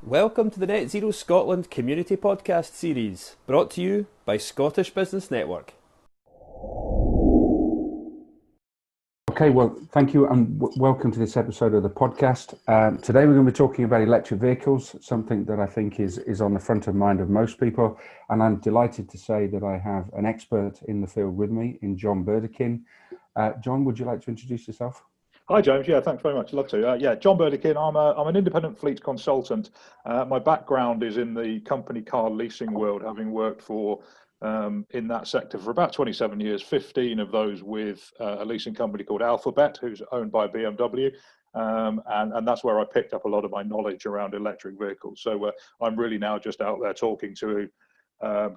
Welcome to the Net Zero Scotland Community Podcast Series, brought to you by Scottish Business Network. Okay, well, thank you and welcome to this episode of the podcast. Today we're going to be talking about electric vehicles, something that I think is on the front of mind of most people. And I'm delighted to say that I have an expert in the field with me in John Burdekin. John, would you like to introduce yourself? Hi, James. Yeah, thanks very much. Love to. John Burdekin. I'm an independent fleet consultant. My background is in the company car leasing world, having worked for in that sector for about 27 years, 15 of those with a leasing company called Alphabet, who's owned by BMW. And that's where I picked up a lot of my knowledge around electric vehicles. So I'm really now just out there talking to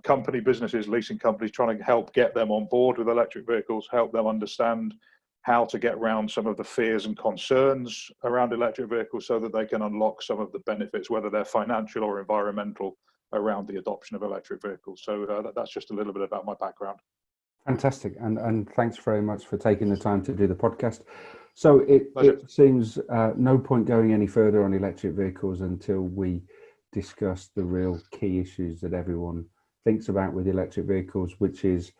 company businesses, leasing companies, trying to help get them on board with electric vehicles, help them understand how to get around some of the fears and concerns around electric vehicles so that they can unlock some of the benefits, whether they're financial or environmental, around the adoption of electric vehicles. So that's just a little bit about my background. Fantastic. And thanks very much for taking the time to do the podcast. So it seems no point going any further on electric vehicles until we discuss the real key issues that everyone thinks about with electric vehicles, which is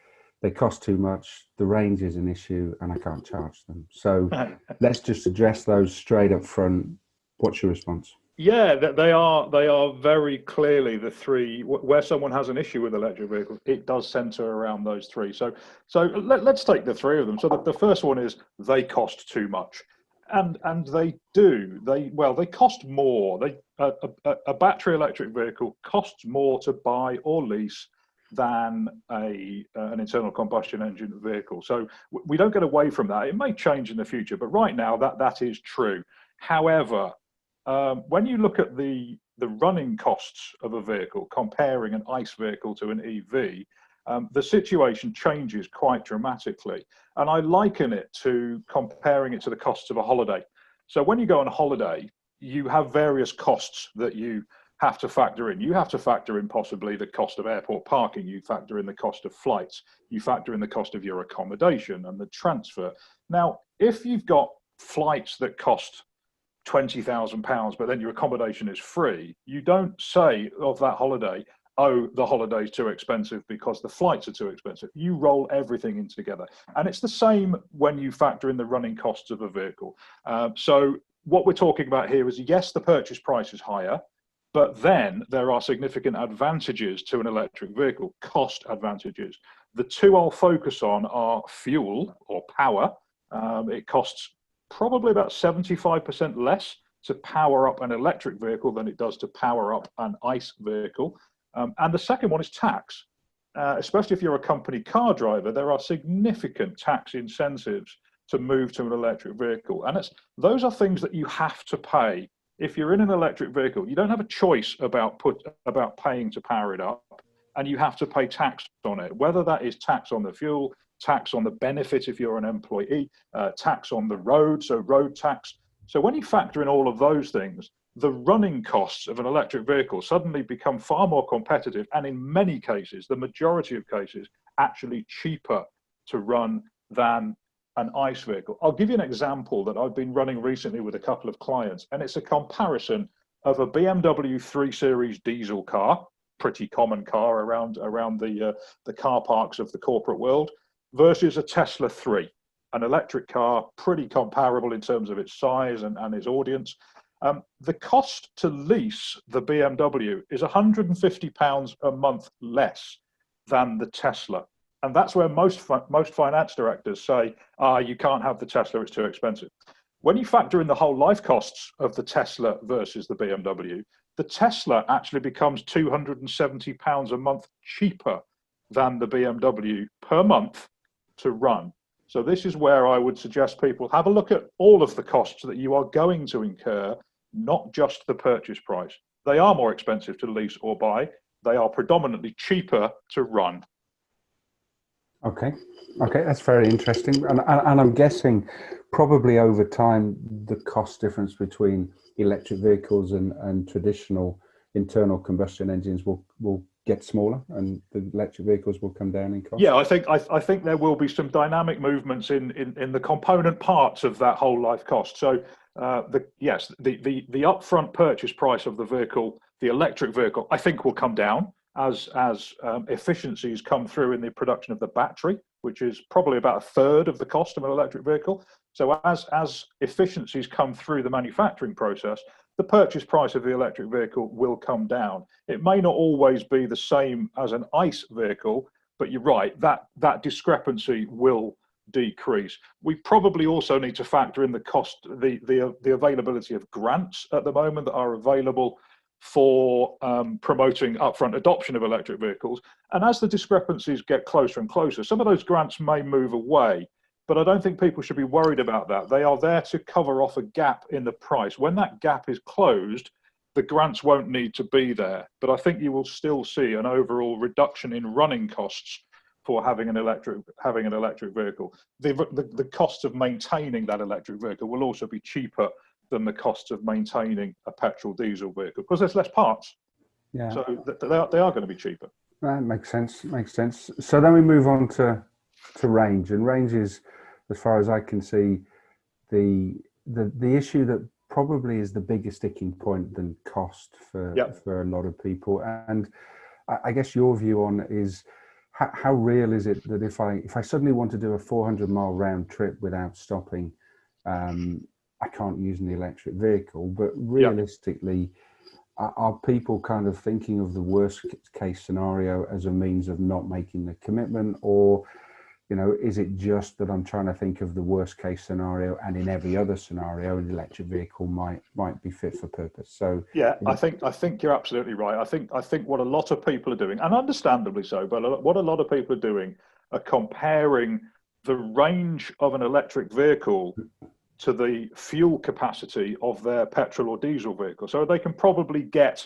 they cost too much, the range is an issue, and I can't charge them. So let's just address those straight up front. What's your response? Yeah, they are very clearly the three where someone has an issue with electric vehicles. It does center around those three. So let's take the three of them. So the first one is they cost too much, and they do. They cost more. A battery electric vehicle costs more to buy or lease than an internal combustion engine vehicle. So we don't get away from that. It may change in the future, but right now that is true. However, when you look at the running costs of a vehicle, comparing an ICE vehicle to an EV, the situation changes quite dramatically. And I liken it to comparing it to the costs of a holiday. So when you go on holiday, you have various costs that you have to factor in. You have to factor in possibly the cost of airport parking. You factor in the cost of flights. You factor in the cost of your accommodation and the transfer. Now, if you've got flights that cost £20,000, but then your accommodation is free, you don't say of that holiday, oh, the holiday's too expensive because the flights are too expensive. You roll everything in together. And it's the same when you factor in the running costs of a vehicle. So what we're talking about here is, yes, the purchase price is higher, but then there are significant advantages to an electric vehicle, cost advantages. The two I'll focus on are fuel or power. It costs probably about 75% less to power up an electric vehicle than it does to power up an ICE vehicle. And the second one is tax. Especially if you're a company car driver, there are significant tax incentives to move to an electric vehicle. And those are things that you have to pay. If you're in an electric vehicle, you don't have a choice about paying to power it up, and you have to pay tax on it, whether that is tax on the fuel, tax on the benefit if you're an employee, tax on the road, so road tax. So when you factor in all of those things, the running costs of an electric vehicle suddenly become far more competitive, and in many cases, the majority of cases, actually cheaper to run than an ICE vehicle. I'll give you an example that I've been running recently with a couple of clients, and it's a comparison of a BMW 3 Series diesel car, pretty common car around the car parks of the corporate world, versus a Tesla 3, an electric car, pretty comparable in terms of its size and its audience. The cost to lease the BMW is £150 a month less than the Tesla. And that's where most finance directors say, you can't have the Tesla, it's too expensive. When you factor in the whole life costs of the Tesla versus the BMW, the Tesla actually becomes £270 a month cheaper than the BMW per month to run. So this is where I would suggest people have a look at all of the costs that you are going to incur, not just the purchase price. They are more expensive to lease or buy. They are predominantly cheaper to run. Okay, that's very interesting. And I'm guessing probably over time, the cost difference between electric vehicles and traditional internal combustion engines will get smaller, and the electric vehicles will come down in cost. Yeah, I think there will be some dynamic movements in the component parts of that whole life cost. So the upfront purchase price of the vehicle, the electric vehicle, I think will come down as efficiencies come through in the production of the battery, which is probably about a third of the cost of an electric vehicle. So as efficiencies come through the manufacturing process, the purchase price of the electric vehicle will come down. It may not always be the same as an ICE vehicle, but you're right, that discrepancy will decrease. We probably also need to factor in the cost, the availability of grants at the moment that are available for promoting upfront adoption of electric vehicles. And as the discrepancies get closer and closer, some of those grants may move away, but I don't think people should be worried about that. They are there to cover off a gap in the price. When that gap is closed, the grants won't need to be there. But I think you will still see an overall reduction in running costs for having an electric vehicle. The cost of maintaining that electric vehicle will also be cheaper than the cost of maintaining a petrol diesel vehicle because there's less parts. Yeah. So they are going to be cheaper. That makes sense. So then we move on to range, and range is, as far as I can see, the issue that probably is the biggest sticking point than cost for a lot of people. And I guess your view on it is how real is it that if I suddenly want to do a 400-mile round trip without stopping, I can't use an electric vehicle, but realistically, are people kind of thinking of the worst case scenario as a means of not making the commitment, or is it just that I'm trying to think of the worst case scenario, and in every other scenario, an electric vehicle might be fit for purpose? So I think you're absolutely right. I think what a lot of people are doing, and understandably so, but what a lot of people are doing are comparing the range of an electric vehicle to the fuel capacity of their petrol or diesel vehicle. So they can probably get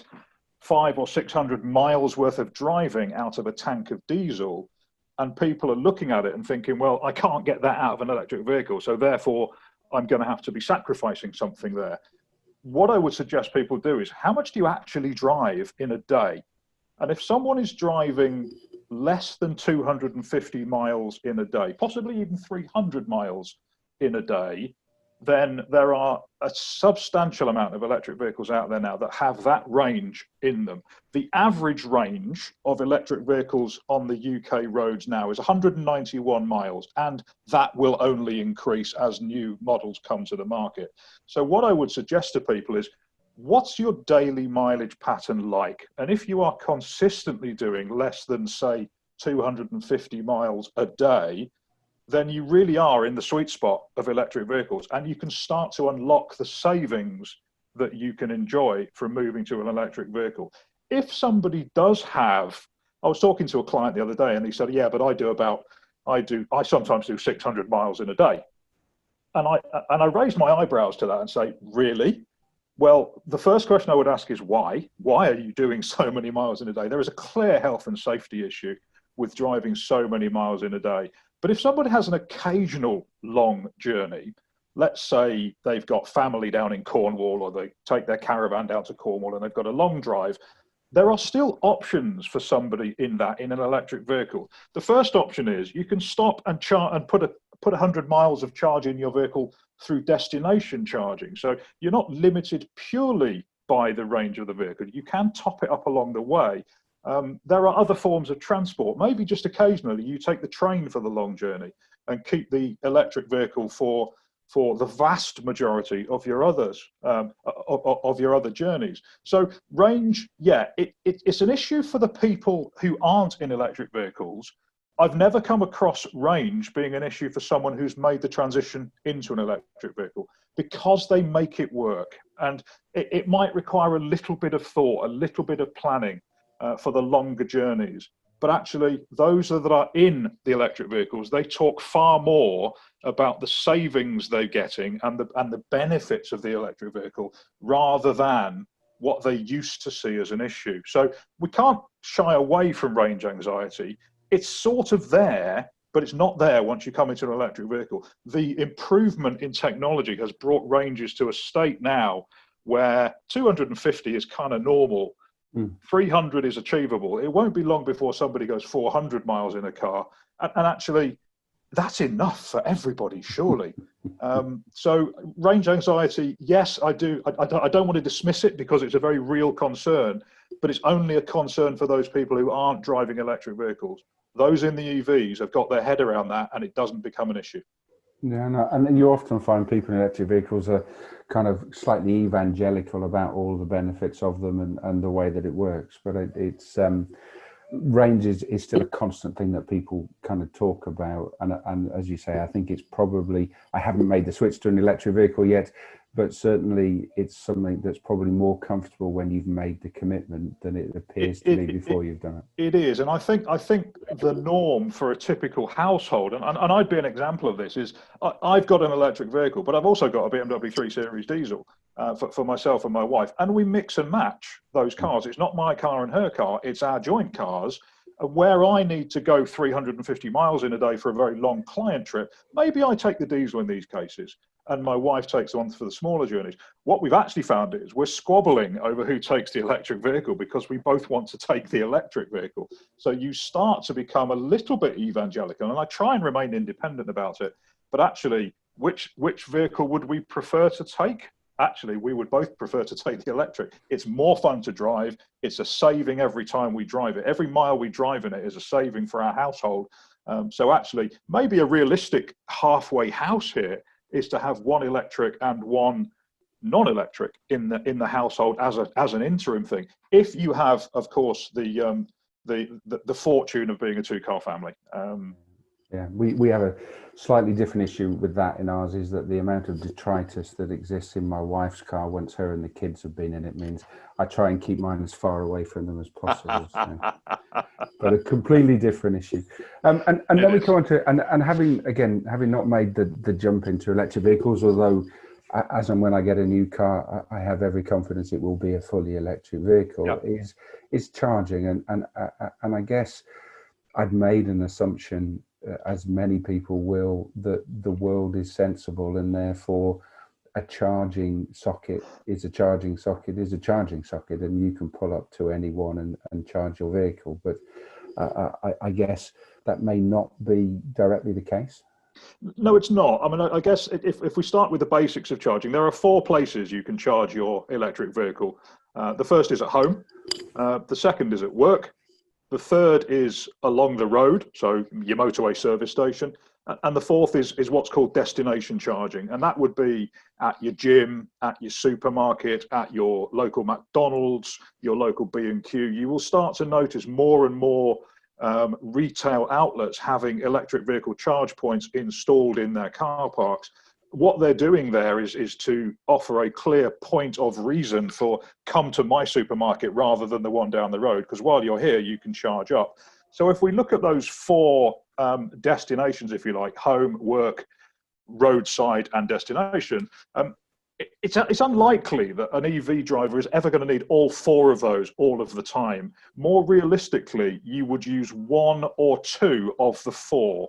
500 or 600 miles worth of driving out of a tank of diesel. And people are looking at it and thinking, well, I can't get that out of an electric vehicle, so therefore I'm going to have to be sacrificing something there. What I would suggest people do is, how much do you actually drive in a day? And if someone is driving less than 250 miles in a day, possibly even 300 miles in a day, then there are a substantial amount of electric vehicles out there now that have that range in them. The average range of electric vehicles on the UK roads now is 191 miles, and that will only increase as new models come to the market. So what I would suggest to people is, what's your daily mileage pattern like? And if you are consistently doing less than, say, 250 miles a day, then you really are in the sweet spot of electric vehicles, and you can start to unlock the savings that you can enjoy from moving to an electric vehicle. If somebody does have, I was talking to a client the other day and he said, yeah, but I sometimes do 600 miles in a day. And I raised my eyebrows to that and say, really? Well, the first question I would ask is why? Why are you doing so many miles in a day? There is a clear health and safety issue with driving so many miles in a day. But if somebody has an occasional long journey, let's say they've got family down in Cornwall, or they take their caravan down to Cornwall and they've got a long drive, there are still options for somebody in an electric vehicle. The first option is you can stop and put 100 miles of charge in your vehicle through destination charging. So you're not limited purely by the range of the vehicle. You can top it up along the way. There are other forms of transport. Maybe just occasionally you take the train for the long journey and keep the electric vehicle for the vast majority of your others of your other journeys. So range, it's an issue for the people who aren't in electric vehicles. I've never come across range being an issue for someone who's made the transition into an electric vehicle, because they make it work. And it might require a little bit of thought, a little bit of planning for the longer journeys. But actually, those that are in the electric vehicles, they talk far more about the savings they're getting and the benefits of the electric vehicle, rather than what they used to see as an issue. So we can't shy away from range anxiety. It's sort of there, but it's not there once you come into an electric vehicle. The improvement in technology has brought ranges to a state now where 250 is kind of normal. 300 is achievable. It won't be long before somebody goes 400 miles in a car. And actually, that's enough for everybody, surely. So range anxiety, yes, I do. I don't want to dismiss it because it's a very real concern, but it's only a concern for those people who aren't driving electric vehicles. Those in the EVs have got their head around that, and it doesn't become an issue. Yeah, no, and you often find people in electric vehicles are kind of slightly evangelical about all the benefits of them and the way that it works, but it's range is still a constant thing that people kind of talk about, and as you say, I think it's probably, I haven't made the switch to an electric vehicle yet, but certainly it's something that's probably more comfortable when you've made the commitment than it appears to me before you've done it. It is, and I think the norm for a typical household, and I'd be an example of this, is I've got an electric vehicle, but I've also got a BMW 3 Series diesel for myself and my wife, and we mix and match those cars. It's not my car and her car, it's our joint cars. Where I need to go 350 miles in a day for a very long client trip, maybe I take the diesel in these cases, and my wife takes the one for the smaller journeys. What we've actually found is we're squabbling over who takes the electric vehicle because we both want to take the electric vehicle. So you start to become a little bit evangelical, and I try and remain independent about it. But actually, which vehicle would we prefer to take? Actually, we would both prefer to take the electric. It's more fun to drive. It's a saving every time we drive it. Every mile we drive in it is a saving for our household. So actually, maybe a realistic halfway house here is to have one electric and one non-electric in the household as an interim thing. If you have, of course, the fortune of being a two-car family. Yeah, we have a slightly different issue with that in ours, is that the amount of detritus that exists in my wife's car once her and the kids have been in it means I try and keep mine as far away from them as possible. So. But a completely different issue. And then we come on to, and having not made the jump into electric vehicles, although as and when I get a new car, I have every confidence it will be a fully electric vehicle, Yep. is charging. And I guess I'd made an assumption, as many people will, that the world is sensible, and therefore a charging socket is a charging socket, and you can pull up to anyone and charge your vehicle. But I guess that may not be directly the case. No, it's not. I mean, I guess if we start with the basics of charging, there are 4 places you can charge your electric vehicle. The first is at home. The second is at work. The third is along the road, so your motorway service station. And the fourth is what's called destination charging. And that would be at your gym, at your supermarket, at your local McDonald's, your local B&Q. You will start to notice more and more retail outlets having electric vehicle charge points installed in their car parks. What they're doing there is to offer a clear point of reason for come to my supermarket rather than the one down the road, because while you're here, you can charge up. So if we look at those 4 destinations, if you like, home, work, roadside, and destination, it's unlikely that an EV driver is ever going to need all 4 of those all of the time. More realistically, you would use 1 or 2 of the 4.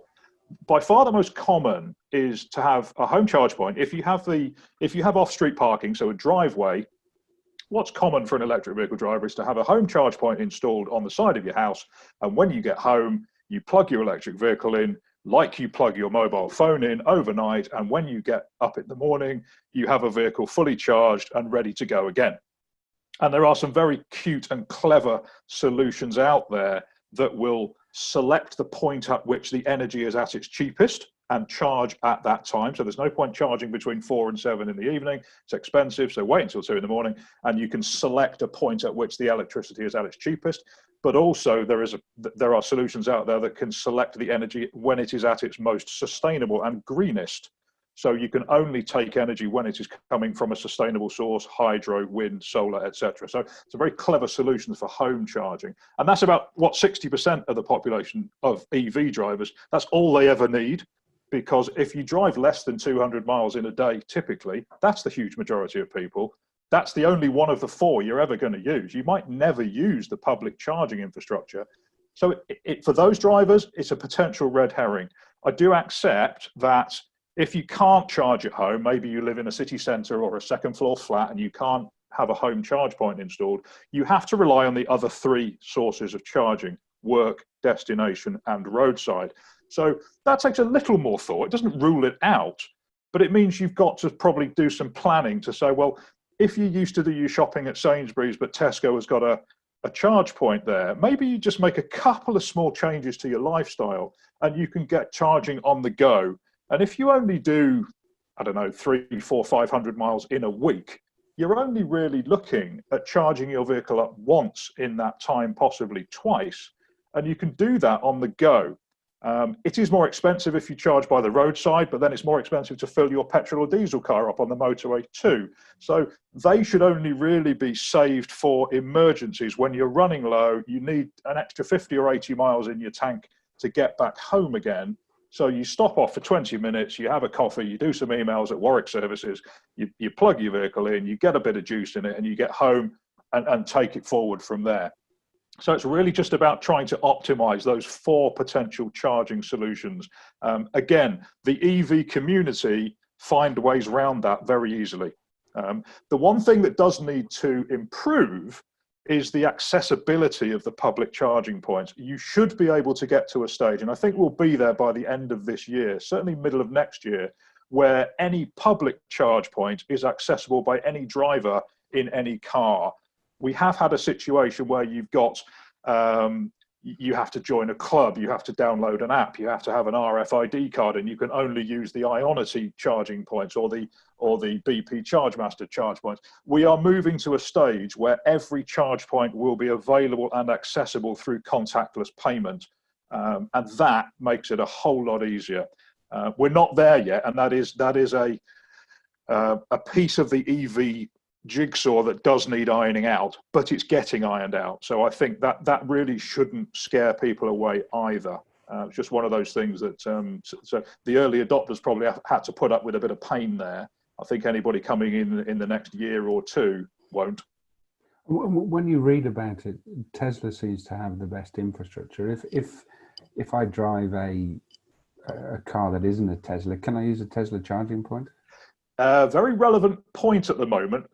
By far the most common is to have a home charge point. If you have off-street parking, so a driveway, what's common for an electric vehicle driver is to have a home charge point installed on the side of your house. And when you get home, you plug your electric vehicle in, like you plug your mobile phone in overnight. And when you get up in the morning, you have a vehicle fully charged and ready to go again. And there are some very cute and clever solutions out there that will select the point at which the energy is at its cheapest and charge at that time. So there's no point charging between 4 and 7 in the evening. It's expensive, so wait until 2 in the morning, and you can select a point at which the electricity is at its cheapest. But also there are solutions out there that can select the energy when it is at its most sustainable and greenest. So you can only take energy when it is coming from a sustainable source, hydro, wind, solar, etc. So it's a very clever solution for home charging. And that's about, 60% of the population of EV drivers, that's all they ever need. Because if you drive less than 200 miles in a day, typically, that's the huge majority of people. That's the only one of the 4 you're ever going to use. You might never use the public charging infrastructure. So for those drivers, it's a potential red herring. I do accept that if you can't charge at home, maybe you live in a city centre or a 2nd floor flat and you can't have a home charge point installed, you have to rely on the other 3 sources of charging: work, destination, and roadside. So that takes a little more thought. It doesn't rule it out, but it means you've got to probably do some planning to say, well, if you used to do your shopping at Sainsbury's, but Tesco has got a charge point there, maybe you just make a couple of small changes to your lifestyle and you can get charging on the go. And if you only do, I don't know, 300, 400, 500 miles in a week, you're only really looking at charging your vehicle up once in that time, possibly twice. And you can do that on the go. It is more expensive if you charge by the roadside, but then it's more expensive to fill your petrol or diesel car up on the motorway too. So they should only really be saved for emergencies. When you're running low, you need an extra 50 or 80 miles in your tank to get back home again. So you stop off for 20 minutes, you have a coffee, you do some emails at Warwick Services, you plug your vehicle in, you get a bit of juice in it, and you get home and take it forward from there. So it's really just about trying to optimize those 4 potential charging solutions. Again, the EV community find ways around that very easily. The one thing that does need to improve is the accessibility of the public charging points. You should be able to get to a stage, and I think we'll be there by the end of this year, certainly middle of next year, where any public charge point is accessible by any driver in any car. We have had a situation where you've got, you have to join a club, you have to download an app, you have to have an RFID card, and you can only use the Ionity charging points or the BP ChargeMaster charge points. We are moving to a stage where every charge point will be available and accessible through contactless payment, and that makes it a whole lot easier. We're not there yet, and that is a piece of the EV jigsaw that does need ironing out, but it's getting ironed out. So I think that really shouldn't scare people away either. It's just one of those things that so the early adopters probably had to put up with a bit of pain there. I think anybody coming in the next year or two won't. When you read about it, Tesla seems to have the best infrastructure. If I drive a car that isn't a Tesla, can I use a Tesla charging point? Very relevant point at the moment.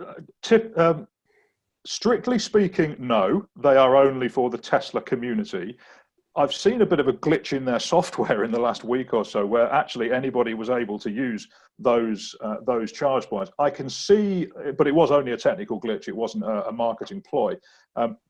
Strictly speaking, no, they are only for the Tesla community. I've seen a bit of a glitch in their software in the last week or so, where actually anybody was able to use those charge points. I can see, but it was only a technical glitch. It wasn't a marketing ploy.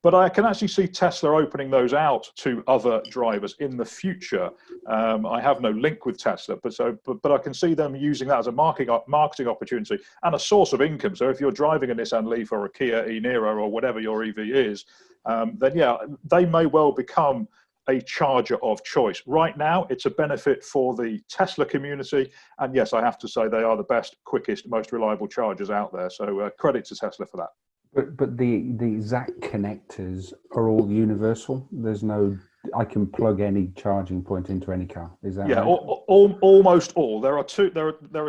But I can actually see Tesla opening those out to other drivers in the future. I have no link with Tesla, but I can see them using that as a marketing opportunity and a source of income. So if you're driving a Nissan Leaf or a Kia e-Niro or whatever your EV is, then yeah, they may well become a charger of choice. Right now, it's a benefit for the Tesla community. And yes, I have to say they are the best, quickest, most reliable chargers out there. So credit to Tesla for that. But the ZAC connectors are all universal. There's no, I can plug any charging point into any car. Is that right? Almost all. There are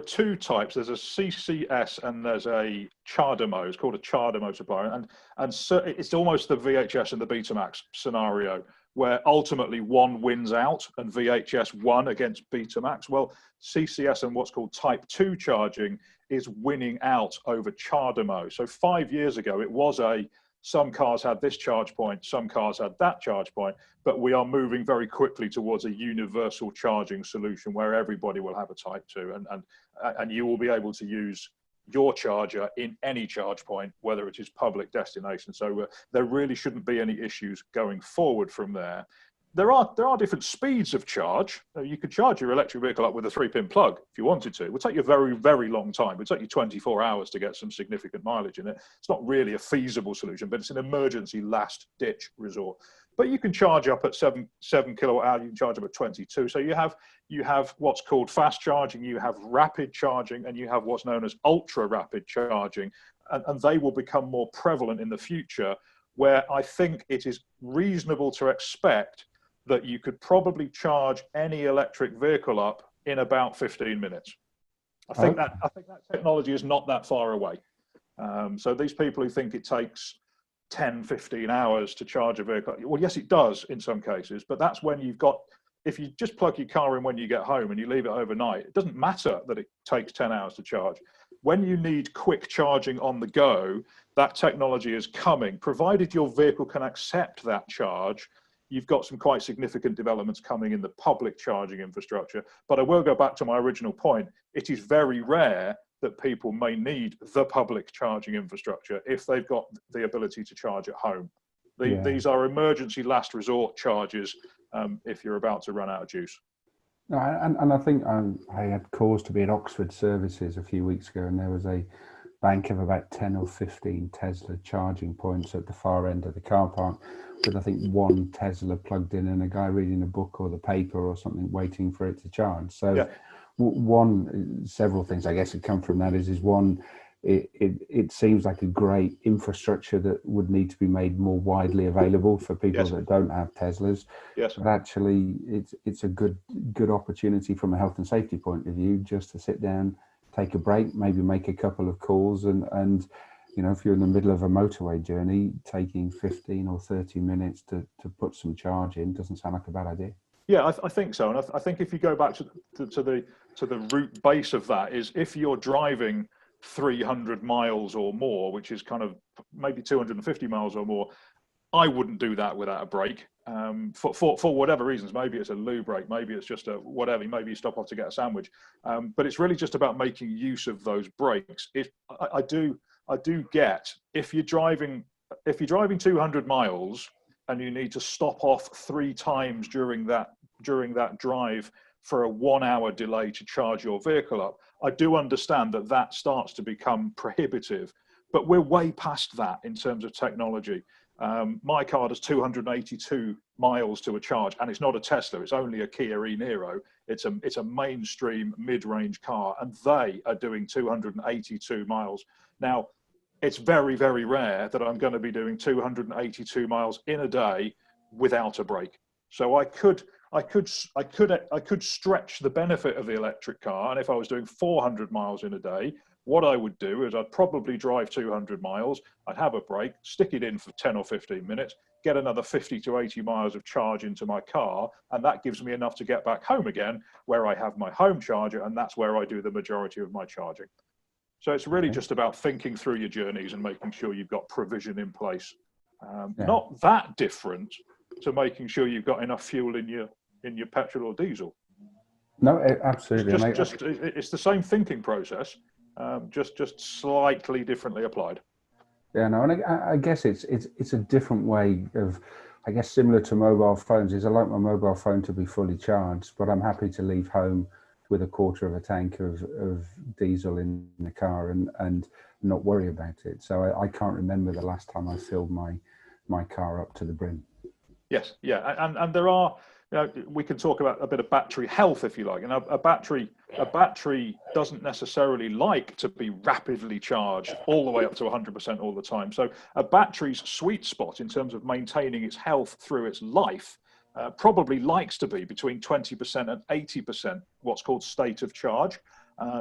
two types. There's a CCS and there's a CHAdeMO. It's called a CHAdeMO supplier, and so it's almost the VHS and the Betamax scenario, where ultimately one wins out and VHS won against Betamax. Well, CCS and what's called Type 2 charging is winning out over CHAdeMO. So 5 years ago, it was some cars had this charge point, some cars had that charge point, but we are moving very quickly towards a universal charging solution where everybody will have a Type 2 and you will be able to use your charger in any charge point, whether it is public destination. So there really shouldn't be any issues going forward from there. There are different speeds of charge. You could charge your electric vehicle up with a 3-pin plug if you wanted to. It would take you a very, very long time. It would take you 24 hours to get some significant mileage in it. It's not really a feasible solution, but it's an emergency last ditch resort. But you can charge up at 7 kilowatt hour. You can charge up at 22. So you have what's called fast charging, you have rapid charging, and you have what's known as ultra rapid charging, and they will become more prevalent in the future, where I think it is reasonable to expect that you could probably charge any electric vehicle up in about 15 minutes. I think that technology is not that far away. So these people who think it takes 10, 15 hours to charge a vehicle, well, yes, it does in some cases, but that's when if you just plug your car in when you get home and you leave it overnight, it doesn't matter that it takes 10 hours to charge. When you need quick charging on the go, that technology is coming, provided your vehicle can accept that charge. you've got some quite significant developments coming in the public charging infrastructure. But I will go back to my original point. It is very rare that people may need the public charging infrastructure if they've got the ability to charge at home. These are emergency last resort charges if you're about to run out of juice. No, and I think I had cause to be at Oxford Services a few weeks ago, and there was a bank of about 10 or 15 Tesla charging points at the far end of the car park, with I think one Tesla plugged in and a guy reading a book or the paper or something waiting for it to charge. So several things I guess that come from that is one, it seems like a great infrastructure that would need to be made more widely available for people that don't have Teslas. Yes. But actually, it's a good opportunity from a health and safety point of view, just to sit down, take a break, maybe make a couple of calls, and you know, if you're in the middle of a motorway journey, taking 15 or 30 minutes to put some charge in doesn't sound like a bad idea. Yeah, I think so, and I think if you go back to the root base of that, is if you're driving 300 miles or more, which is kind of maybe 250 miles or more, I wouldn't do that without a break. For whatever reasons, maybe it's a loo break, maybe it's just a whatever, maybe you stop off to get a sandwich. But it's really just about making use of those breaks. I do get, if you're driving 200 miles and you need to stop off 3 times during that drive for a 1 hour delay to charge your vehicle up, I do understand that starts to become prohibitive, but we're way past that in terms of technology. My car does 282 miles to a charge, and it's not a Tesla, it's only a Kia e-Niro. It's a mainstream mid-range car, and they are doing 282 miles. Now, it's very, very rare that I'm going to be doing 282 miles in a day without a break. So I could stretch the benefit of the electric car, and if I was doing 400 miles in a day, what I would do is I'd probably drive 200 miles, I'd have a break, stick it in for 10 or 15 minutes, get another 50 to 80 miles of charge into my car, and that gives me enough to get back home again, where I have my home charger, and that's where I do the majority of my charging. So it's really just about thinking through your journeys and making sure you've got provision in place. Not that different to making sure you've got enough fuel in your petrol or diesel. No, absolutely. It's the same thinking process, just slightly differently applied. Yeah, no, and I guess it's a different way of, I guess, similar to mobile phones. Is I like my mobile phone to be fully charged, but I'm happy to leave home with a quarter of a tank of diesel in the car and not worry about it. So I can't remember the last time I filled my car up to the brim. Yes, yeah, and there are, you know, we can talk about a bit of battery health if you like. And a battery doesn't necessarily like to be rapidly charged all the way up to 100% all the time. So a battery's sweet spot in terms of maintaining its health through its life probably likes to be between 20% and 80%, what's called state of charge.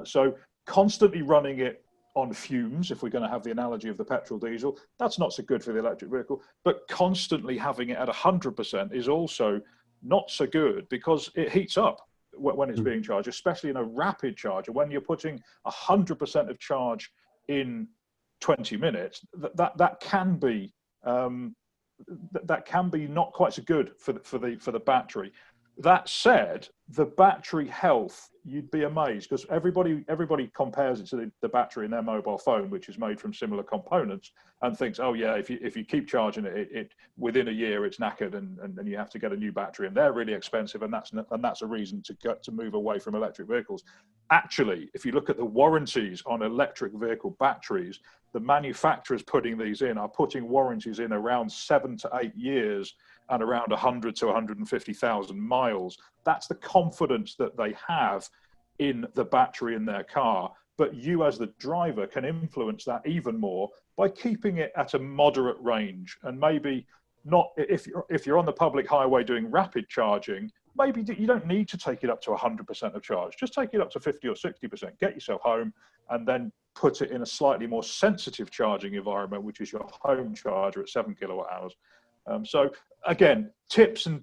So constantly running it on fumes, if we're going to have the analogy of the petrol diesel, that's not so good for the electric vehicle. But constantly having it at 100% is also not so good, because it heats up when it's being charged, especially in a rapid charger. When you're putting 100% of charge in 20 minutes, that can be not quite so good for the battery. That said, the battery health, you'd be amazed, because everybody compares it to the battery in their mobile phone, which is made from similar components, and thinks, oh yeah, if you keep charging it within a year it's knackered and you have to get a new battery, and they're really expensive, and that's a reason to move away from electric vehicles. Actually, if you look at the warranties on electric vehicle batteries, the manufacturers putting these in are putting warranties in around 7 to 8 years and around 100 to 150,000 miles. That's the confidence that they have in the battery in their car. But you as the driver can influence that even more by keeping it at a moderate range. And maybe not, if you're on the public highway doing rapid charging, maybe you don't need to take it up to 100% of charge. Just take it up to 50 or 60%, get yourself home, and then put it in a slightly more sensitive charging environment, which is your home charger at 7 kilowatt hours. So again, tips and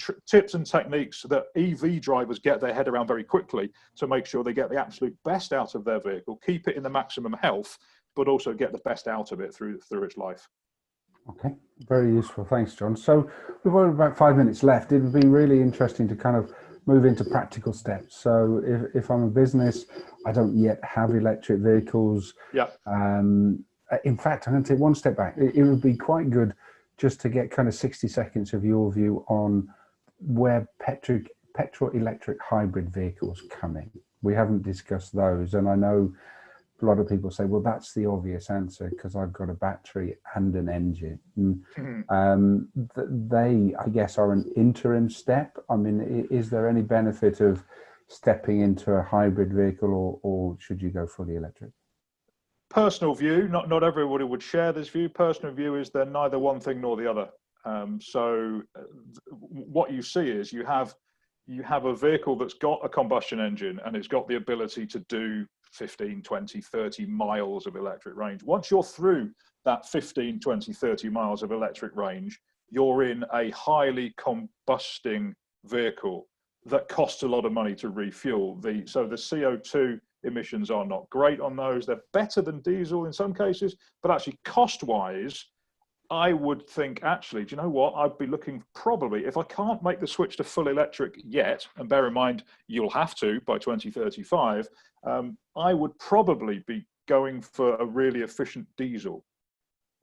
techniques that EV drivers get their head around very quickly to make sure they get the absolute best out of their vehicle, keep it in the maximum health, but also get the best out of it through its life. Okay, very useful. Thanks, John. So we've got about 5 minutes left. It would be really interesting to kind of move into practical steps. So if I'm a business, I don't yet have electric vehicles. Yeah. In fact, I'm going to take one step back. It would be quite good just to get kind of 60 seconds of your view on where petrol electric hybrid vehicles come in. We haven't discussed those, and I know a lot of people say, well, that's the obvious answer because I've got a battery and an engine. They, I guess, are an interim step. I mean, is there any benefit of stepping into a hybrid vehicle, or should you go fully electric? Personal view, not everybody would share this view. Personal view is they're neither one thing nor the other. What you see is you have a vehicle that's got a combustion engine and it's got the ability to do 15, 20, 30 miles of electric range. Once you're through that 15, 20, 30 miles of electric range, you're in a highly combusting vehicle that costs a lot of money to refuel. So the CO2 emissions are not great on those. They're better than diesel in some cases, but actually cost-wise, I would think, actually, do you know what? I'd be looking probably, if I can't make the switch to full electric yet, and bear in mind, you'll have to by 2035, I would probably be going for a really efficient diesel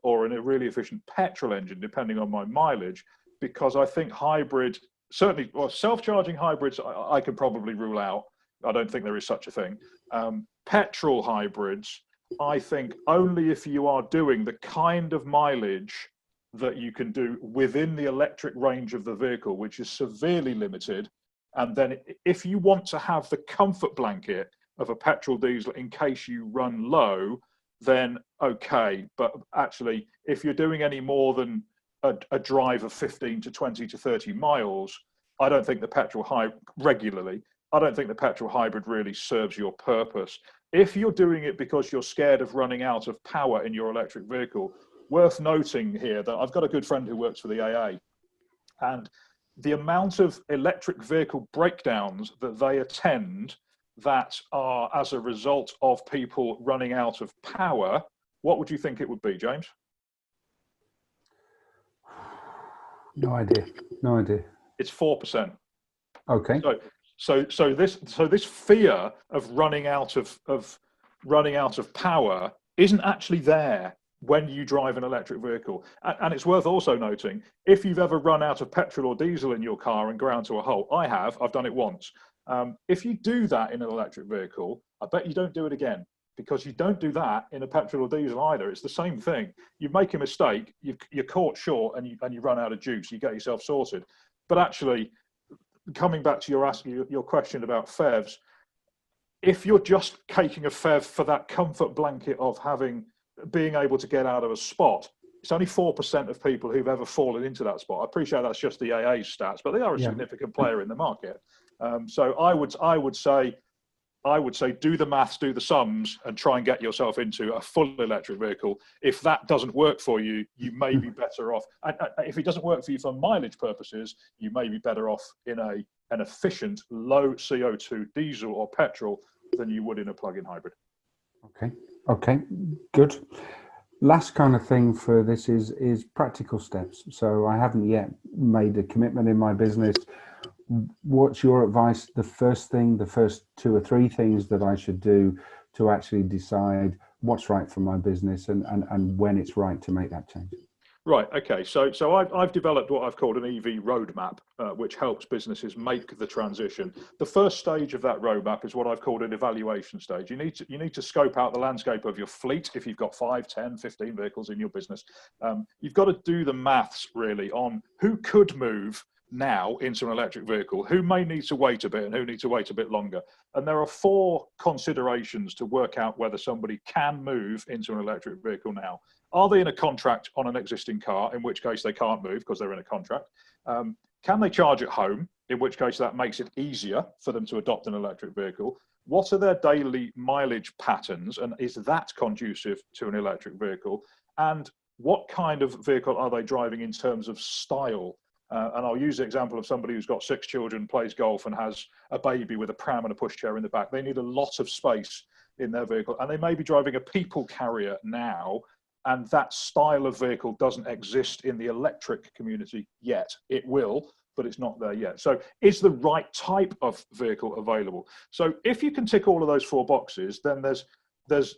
or a really efficient petrol engine, depending on my mileage, because I think hybrid, certainly, well, self-charging hybrids, I can probably rule out. I don't think there is such a thing. Petrol hybrids, I think only if you are doing the kind of mileage that you can do within the electric range of the vehicle, which is severely limited. And then if you want to have the comfort blanket of a petrol diesel in case you run low, then okay. But actually, if you're doing any more than a drive of 15 to 20 to 30 miles, I don't think the petrol regularly, I don't think the petrol hybrid really serves your purpose. If you're doing it because you're scared of running out of power in your electric vehicle, worth noting here that I've got a good friend who works for the AA, and the amount of electric vehicle breakdowns that they attend that are as a result of people running out of power, what would you think it would be, James? No idea. No idea. It's 4%. Okay. So this fear of running out of power isn't actually there when you drive an electric vehicle. And it's worth also noting, if you've ever run out of petrol or diesel in your car and ground to a halt, I've done it once. If you do that in an electric vehicle, I bet you don't do it again, because you don't do that in a petrol or diesel either. It's the same thing. You make a mistake, you're caught short, and you run out of juice. You get yourself sorted. But actually, coming back to your question about FEVs, if you're just taking a FEV for that comfort blanket of being able to get out of a spot, it's only 4% of people who've ever fallen into that spot. I appreciate that's just the AA stats, but they are a significant player in the market. So I would say do the maths, do the sums, and try and get yourself into a full electric vehicle. If that doesn't work for you, you may be better off. If it doesn't work for you for mileage purposes, you may be better off in an efficient, low CO2 diesel or petrol than you would in a plug-in hybrid. Okay, good. Last kind of thing for this is practical steps. So I haven't yet made a commitment in my business. What's your advice? The first 2 or 3 things that I should do to actually decide what's right for my business and when it's right to make that change? Right. Okay. So I've developed what I've called an EV roadmap, which helps businesses make the transition. The first stage of that roadmap is what I've called an evaluation stage. You need to scope out the landscape of your fleet. If you've got 5, 10, 15 vehicles in your business, you've got to do the maths really on who could move now into an electric vehicle, who may need to wait a bit and who needs to wait a bit longer. And there are 4 considerations to work out whether somebody can move into an electric vehicle now. Are they in a contract on an existing car, in which case they can't move because they're in a contract? Can they charge at home, in which case that makes it easier for them to adopt an electric vehicle? What are their daily mileage patterns, and is that conducive to an electric vehicle? And what kind of vehicle are they driving in terms of style? And I'll use the example of somebody who's got 6 children, plays golf, and has a baby with a pram and a pushchair in the back. They need a lot of space in their vehicle, and they may be driving a people carrier now, and that style of vehicle doesn't exist in the electric community yet. It will, but it's not there yet. So is the right type of vehicle available? So if you can tick all of those 4 boxes, then there's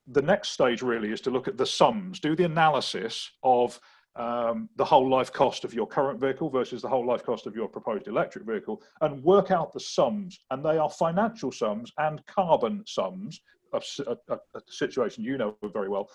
the next stage really is to look at the sums, do the analysis of the whole life cost of your current vehicle versus the whole life cost of your proposed electric vehicle, and work out the sums. And they are financial sums and carbon sums. A situation you know very well,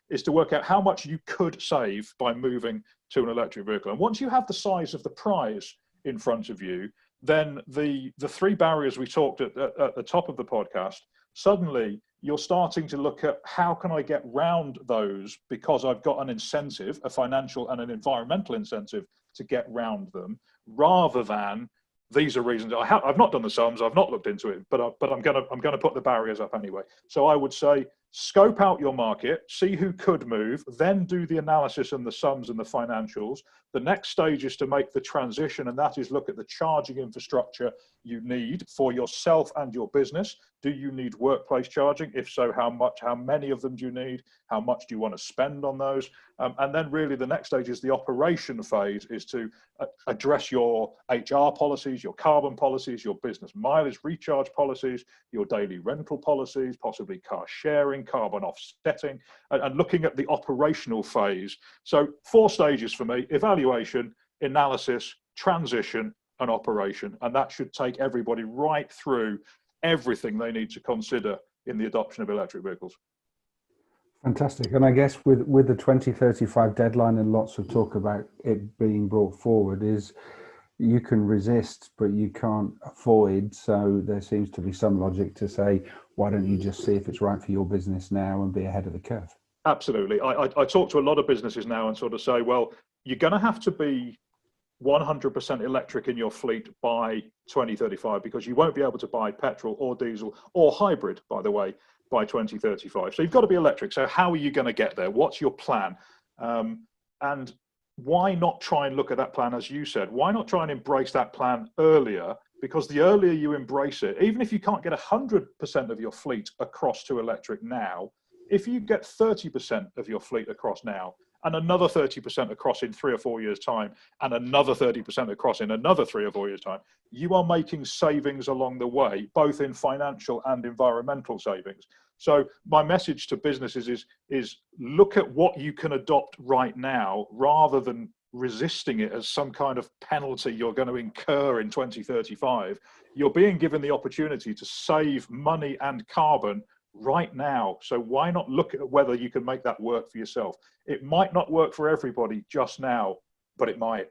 is to work out how much you could save by moving to an electric vehicle. And once you have the size of the prize in front of you, then the 3 barriers we talked at the top of the podcast, suddenly you're starting to look at how can I get round those, because I've got an incentive, a financial and an environmental incentive to get round them, rather than these are reasons. I've not done the sums, I've not looked into it, but I'm going to put the barriers up anyway. So I would say scope out your market, see who could move, then do the analysis and the sums and the financials. The next stage is to make the transition, and that is look at the charging infrastructure you need for yourself and your business. Do you need workplace charging? If so, how much? How many of them do you need? How much do you want to spend on those? And then really the next stage is the operation phase, is to address your HR policies, your carbon policies, your business mileage recharge policies, your daily rental policies, possibly car sharing, carbon offsetting, and looking at the operational phase. So 4 stages for me: evaluation, analysis, transition, and operation. And that should take everybody right through everything they need to consider in the adoption of electric vehicles. Fantastic. And I guess with the 2035 deadline and lots of talk about it being brought forward, is you can resist, but you can't avoid. So there seems to be some logic to say, why don't you just see if it's right for your business now and be ahead of the curve? Absolutely. I talk to a lot of businesses now and sort of say, well, you're going to have to be 100% electric in your fleet by 2035, because you won't be able to buy petrol or diesel or hybrid, by the way, by 2035. So you've got to be electric. So how are you going to get there? What's your plan? And why not try and look at that plan, as you said? Why not try and embrace that plan earlier? Because the earlier you embrace it, even if you can't get 100% of your fleet across to electric now, if you get 30% of your fleet across now, and another 30% across in 3 or 4 years' time, and another 30% across in another 3 or 4 years' time, you are making savings along the way, both in financial and environmental savings. So my message to businesses is look at what you can adopt right now, rather than resisting it as some kind of penalty you're going to incur in 2035. You're being given the opportunity to save money and carbon right now. So why not look at whether you can make that work for yourself? It might not work for everybody just now, but it might.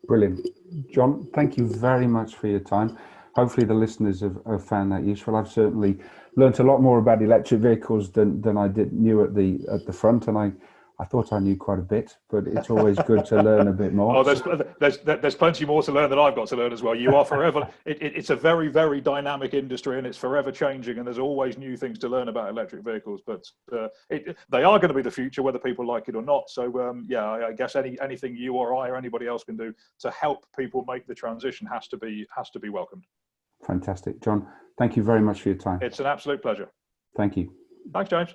Brilliant. John, thank you very much for your time. Hopefully the listeners have found that useful. I've certainly learned a lot more about electric vehicles than I knew at the front, and I thought I knew quite a bit, but it's always good to learn a bit more. Oh, there's plenty more to learn than I've got to learn as well. You are forever. It's a very, very dynamic industry, and it's forever changing, and there's always new things to learn about electric vehicles. But they are going to be the future, whether people like it or not. So yeah, I guess anything you or I or anybody else can do to help people make the transition has to be welcomed. Fantastic, John. Thank you very much for your time. It's an absolute pleasure. Thank you. Thanks, James.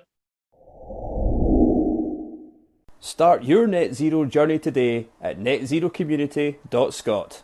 Start your net zero journey today at netzerocommunity.scot.